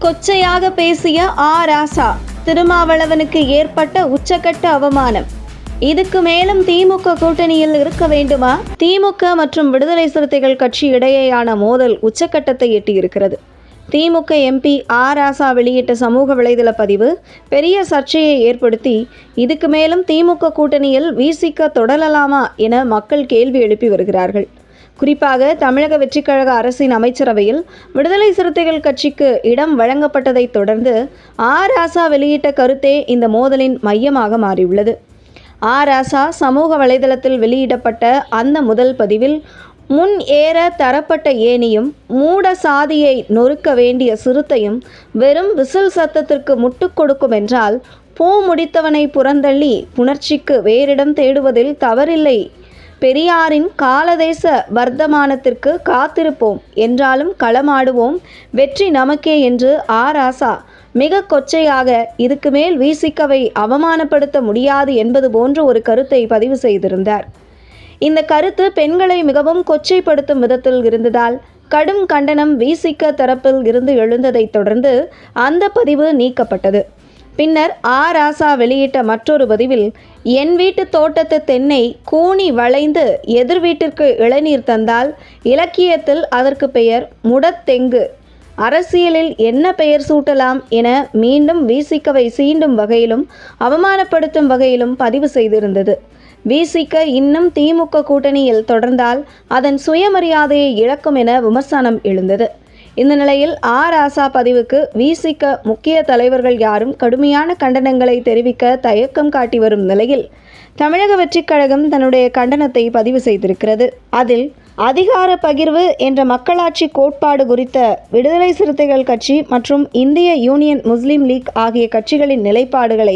கொச்சையாக பேசிய ராசா, திருமாவளவனுக்கு ஏற்பட்ட உச்சக்கட்ட அவமானம். இதுக்கு மேலும் திமுக கூட்டணியில் இருக்க வேண்டுமா? திமுக மற்றும் விடுதலை சிறுத்தைகள் கட்சி இடையேயான மோதல் உச்சக்கட்டத்தை எட்டியிருக்கிறது. திமுக எம்பி ராசா வெளியிட்ட சமூக வலைதள பதிவு பெரிய சர்ச்சையை ஏற்படுத்தி, இதுக்கு மேலும் திமுக கூட்டணியில் விசிக தொடரலாமா என மக்கள் கேள்வி எழுப்பி வருகிறார்கள். குறிப்பாக தமிழக வெற்றிக்கழக அரசின் அமைச்சரவையில் விடுதலை சிறுத்தைகள் கட்சிக்கு இடம் வழங்கப்பட்டதைத் தொடர்ந்து ராசா வெளியிட்ட கருத்தே இந்த மோதலின் மையமாக மாறியுள்ளது. ராசா சமூக வலைதளத்தில் வெளியிடப்பட்ட அந்த முதல் பதிவில், முன் ஏற தரப்பட்ட ஏணியும் மூட சாதியை நொறுக்க வேண்டிய சிறுத்தையும் வெறும் விசில் சத்தத்திற்கு முட்டுக் கொடுக்கும் என்றால், பூ முடித்தவனை புறந்தள்ளி புணர்ச்சிக்கு வேறிடம் தேடுவதில் தவறில்லை. பெரியாரின் காலதேச வர்த்தமானத்திற்கு காத்திருப்போம் என்றாலும் களமாடுவோம், வெற்றி நமக்கே என்று ராசா மிக கொச்சையாக இதுக்கு மேல் விசிகவை அவமானப்படுத்த முடியாது என்பது போன்ற ஒரு கருத்தை பதிவு செய்திருந்தார். இந்த கருத்து பெண்களை மிகவும் கொச்சைப்படுத்தும் விதத்தில் இருந்ததால் கடும் கண்டனம் விசிக தரப்பில் இருந்து எழுந்ததைத் தொடர்ந்து அந்த பதிவு நீக்கப்பட்டது. பின்னர் ராசா வெளியிட்ட மற்றொரு பதிவில், என் வீட்டு தோட்டத்து தென்னை கூனி வளைந்து எதிர் வீட்டிற்கு இளநீர் தந்தால் இலக்கியத்தில் அதற்கு பெயர் முடத்தெங்கு, அரசியலில் என்ன பெயர் சூட்டலாம் என மீண்டும் விசிகவை சீண்டும் வகையிலும் அவமானப்படுத்தும் வகையிலும் பதிவு செய்திருந்தது. விசிக இன்னும் திமுக கூட்டணியில் தொடர்ந்தால் அதன் சுயமரியாதையை இழக்கும் என விமர்சனம் எழுந்தது. இந்த நிலையில் ராசா பதிவுக்கு விசிக முக்கிய தலைவர்கள் யாரும் கடுமையான கண்டனங்களை தெரிவிக்க தயக்கம் காட்டி வரும் நிலையில் தமிழக வெற்றிக்கழகம் தன்னுடைய கண்டனத்தை பதிவு செய்திருக்கிறது. அதில் அதிகார பகிர்வு என்ற மக்களாட்சி கோட்பாடு குறித்த விடுதலை சிறுத்தைகள் கட்சி மற்றும் இந்திய யூனியன் முஸ்லீம் லீக் ஆகிய கட்சிகளின் நிலைப்பாடுகளை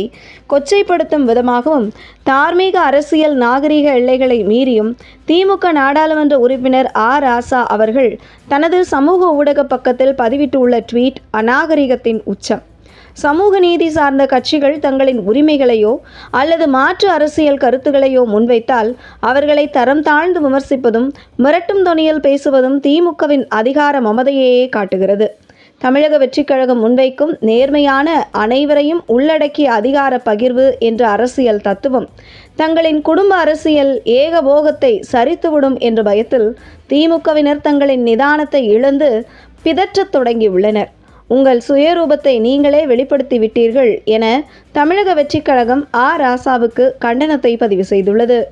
கொச்சைப்படுத்தும் விதமாகவும், தார்மீக அரசியல் நாகரிக எல்லைகளை மீறியும் திமுக நாடாளுமன்ற உறுப்பினர் ராசா அவர்கள் தனது சமூக ஊடக பக்கத்தில் பதிவிட்டுள்ள ட்வீட் அநாகரிகத்தின் உச்சம். சமூக நீதி சார்ந்த கட்சிகள் தங்களின் உரிமைகளையோ அல்லது மாற்று அரசியல் கருத்துக்களையோ முன்வைத்தால் அவர்களை தரம் தாழ்ந்து விமர்சிப்பதும் மிரட்டும் தொனியில் பேசுவதும் திமுகவின் அதிகார மமதையையே காட்டுகிறது. தமிழக வெற்றிக்கழகம் முன்வைக்கும் நேர்மையான அனைவரையும் உள்ளடக்கிய அதிகார பகிர்வு என்ற அரசியல் தத்துவம் தங்களின் குடும்ப அரசியல் ஏகபோகத்தை சரித்துவிடும் என்ற பயத்தில் திமுகவினர் தங்களின் நிதானத்தை இழந்து பிதற்றத் தொடங்கியுள்ளனர். உங்கள் சுயரூபத்தை நீங்களே வெளிப்படுத்தி விட்டீர்கள் என தமிழக வெற்றிக்கழகம் ராசாவுக்கு கண்டனத்தை பதிவு செய்துள்ளது.